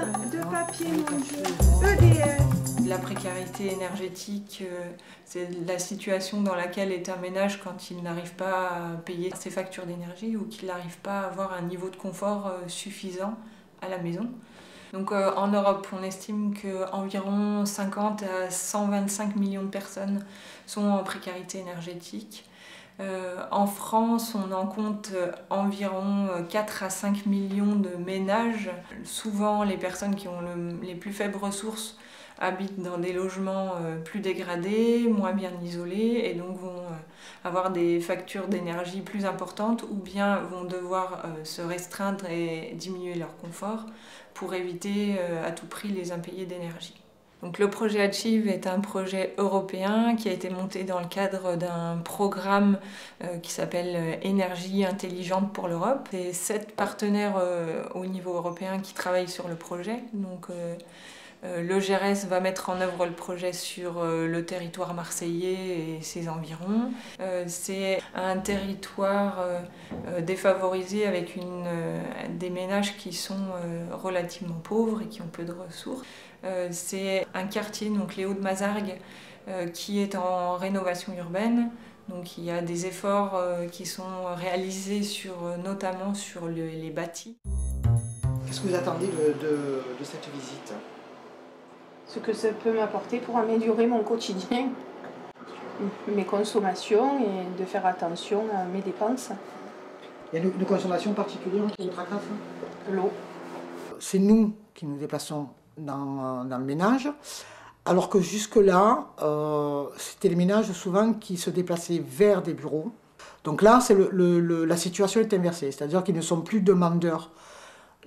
de papier, mon Dieu. EDF. La précarité énergétique, c'est la situation dans laquelle est un ménage quand il n'arrive pas à payer ses factures d'énergie ou qu'il n'arrive pas à avoir un niveau de confort suffisant à la maison. Donc en Europe, on estime qu'environ 50 à 125 millions de personnes sont en précarité énergétique. En France, on en compte environ 4 à 5 millions de ménages. Souvent, les personnes qui ont les plus faibles ressources habitent dans des logements plus dégradés, moins bien isolés, et donc vont avoir des factures d'énergie plus importantes, ou bien vont devoir se restreindre et diminuer leur confort pour éviter à tout prix les impayés d'énergie. Donc le projet Achieve est un projet européen qui a été monté dans le cadre d'un programme qui s'appelle Énergie intelligente pour l'Europe. C'est 7 partenaires au niveau européen qui travaillent sur le projet. Donc le GRS va mettre en œuvre le projet sur le territoire marseillais et ses environs. C'est un territoire défavorisé avec des ménages qui sont relativement pauvres et qui ont peu de ressources. C'est un quartier, donc les Hauts-de-Mazargues, qui est en rénovation urbaine. Donc il y a des efforts qui sont réalisés notamment sur les bâtis. Qu'est-ce que vous attendez de cette visite ? Ce que ça peut m'apporter pour améliorer mon quotidien, mes consommations et de faire attention à mes dépenses. Il y a une consommation particulière qui vous tracasse ? L'eau. C'est nous qui nous déplaçons dans le ménage, alors que jusque-là, c'était les ménages souvent qui se déplaçaient vers des bureaux. Donc là, la situation est inversée, c'est-à-dire qu'ils ne sont plus demandeurs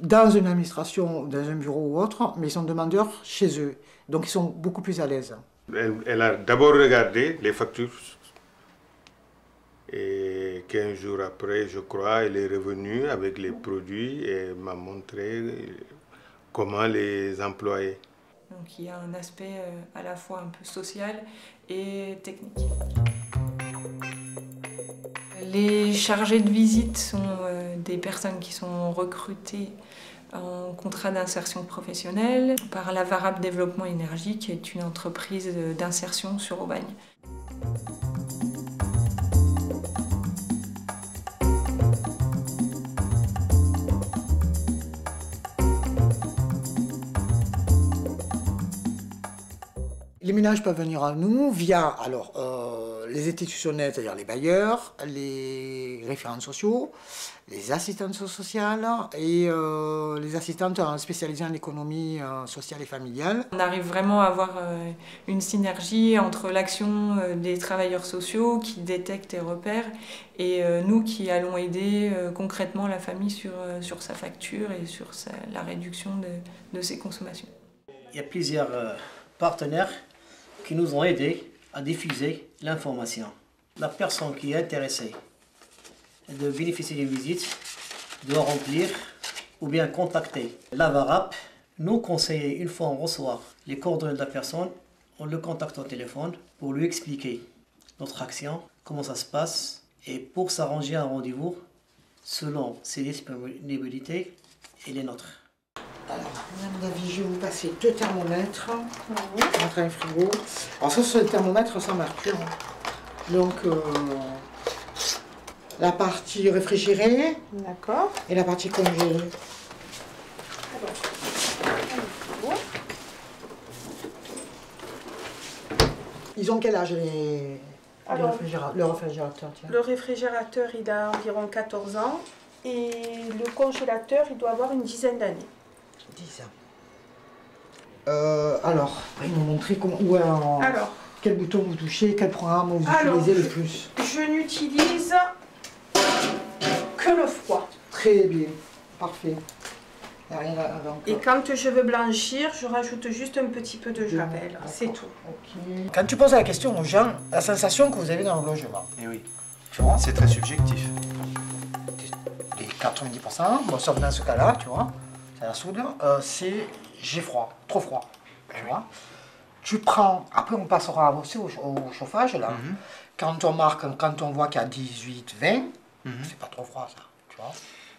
dans une administration, dans un bureau ou autre, mais ils sont demandeurs chez eux. Donc ils sont beaucoup plus à l'aise. Elle a d'abord regardé les factures et 15 jours après, je crois, elle est revenue avec les produits et m'a montré comment les employer. Donc il y a un aspect à la fois un peu social et technique. Les chargés de visite sont des personnes qui sont recrutées en contrat d'insertion professionnelle par la Varab Développement Énergie, qui est une entreprise d'insertion sur Aubagne. Les ménages peuvent venir à nous via les institutionnels, c'est-à-dire les bailleurs, les référents sociaux, les assistantes sociales et les assistantes spécialisées en économie sociale et familiale. On arrive vraiment à avoir une synergie entre l'action des travailleurs sociaux qui détectent et repèrent et nous qui allons aider concrètement la famille sur sa facture et sur la réduction de ses consommations. Il y a plusieurs partenaires qui nous ont aidés à diffuser l'information. La personne qui est intéressée de bénéficier d'une visite doit remplir ou bien contacter la Varap. Nous conseillers, une fois on reçoit les coordonnées de la personne, on le contacte au téléphone pour lui expliquer notre action, comment ça se passe, et pour s'arranger un rendez-vous selon ses disponibilités et les nôtres. Alors, Madame Davy, je vais vous passer 2 thermomètres, entre un frigo. Alors ça, c'est le thermomètre sans mercure. Donc, la partie réfrigérée. D'accord. Et la partie congelée. Ils ont quel âge le réfrigérateur Le réfrigérateur, il a environ 14 ans. Et le congélateur, il doit avoir une dizaine d'années. 10 ans. Alors, ils m'ont montré quel bouton vous touchez, quel programme vous utilisez le plus. Je n'utilise que le froid. Très bien, parfait. Il n'y a rien à avant. Et quand je veux blanchir, je rajoute juste un petit peu de javel, c'est tout. Okay. Quand tu poses la question aux gens, la sensation que vous avez dans le logement. Et oui, tu vois, c'est très subjectif. Les 90%, bon, sauf dans ce cas-là, tu vois. La soude, c'est j'ai froid, trop froid. Tu vois. Tu prends, après on passera aussi au chauffage là. Quand on voit qu'il y a 18, 20, c'est pas trop froid ça. Tu vois.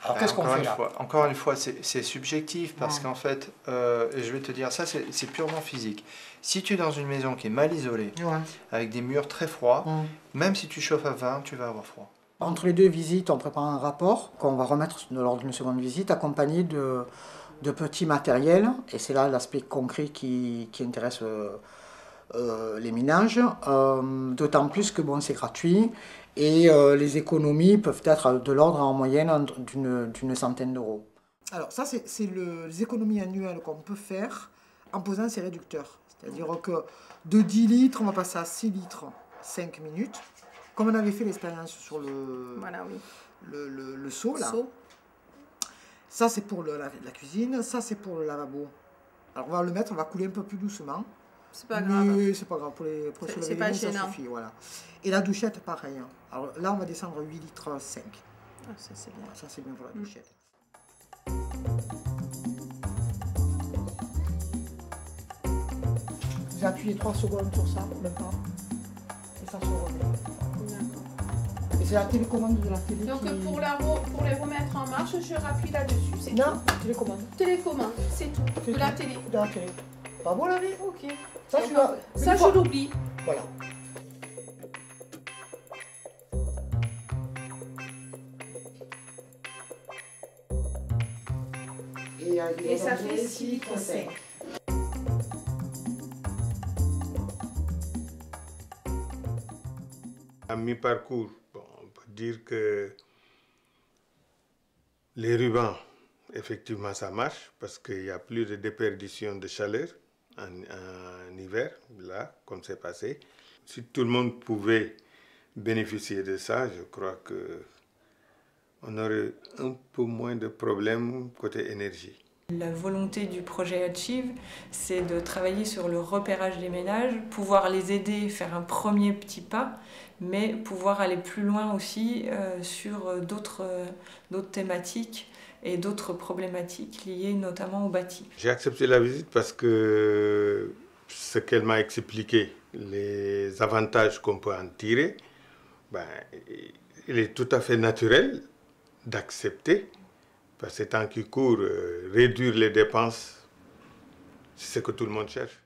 Alors qu'est-ce qu'on fait là? Encore une fois, c'est subjectif parce qu'en fait, je vais te dire, ça c'est purement physique. Si tu es dans une maison qui est mal isolée, avec des murs très froids, même si tu chauffes à 20, tu vas avoir froid. Entre les deux visites, on prépare un rapport qu'on va remettre lors d'une seconde visite, accompagné de petits matériels. Et c'est là l'aspect concret qui intéresse les ménages. D'autant plus que bon, c'est gratuit. Et les économies peuvent être de l'ordre en moyenne d'une centaine d'euros. Alors ça, c'est les économies annuelles qu'on peut faire en posant ces réducteurs. C'est-à-dire que de 10 litres, on va passer à 6 litres 5 minutes. Comme on avait fait l'expérience sur le seau, là. Ça, c'est pour la cuisine. Ça, c'est pour le lavabo. Alors, on va le mettre, on va couler un peu plus doucement. C'est pas grave. C'est pas grave. Pour se lever les mains, ça suffit. Voilà. Et la douchette, pareil. Alors là, on va descendre 8 litres 5. Ah, ça, c'est bien. Ça, c'est bien pour la douchette. Vous appuyez 3 secondes sur ça, même pas. Et ça se remet. Et c'est la télécommande de la télé. Donc pour les remettre en marche, je rappuie là-dessus, c'est tout. Non, télécommande. Télécommande, c'est tout. De la télé. De la télé. Bravo la vie. Ok. Ça, tu vas. Ça, je l'oublie. Voilà. Et ça fait 6 litres 5. À mi-parcours, bon, on peut dire que les rubans, effectivement, ça marche parce qu'il n'y a plus de déperdition de chaleur en hiver, là, comme c'est passé. Si tout le monde pouvait bénéficier de ça, je crois qu'on aurait un peu moins de problèmes côté énergie. La volonté du projet Achieve, c'est de travailler sur le repérage des ménages, pouvoir les aider, faire un premier petit pas, mais pouvoir aller plus loin aussi sur d'autres thématiques et d'autres problématiques liées notamment au bâti. J'ai accepté la visite parce que ce qu'elle m'a expliqué, les avantages qu'on peut en tirer, ben, il est tout à fait naturel d'accepter. Parce que tant qu'il court, réduire les dépenses, c'est ce que tout le monde cherche.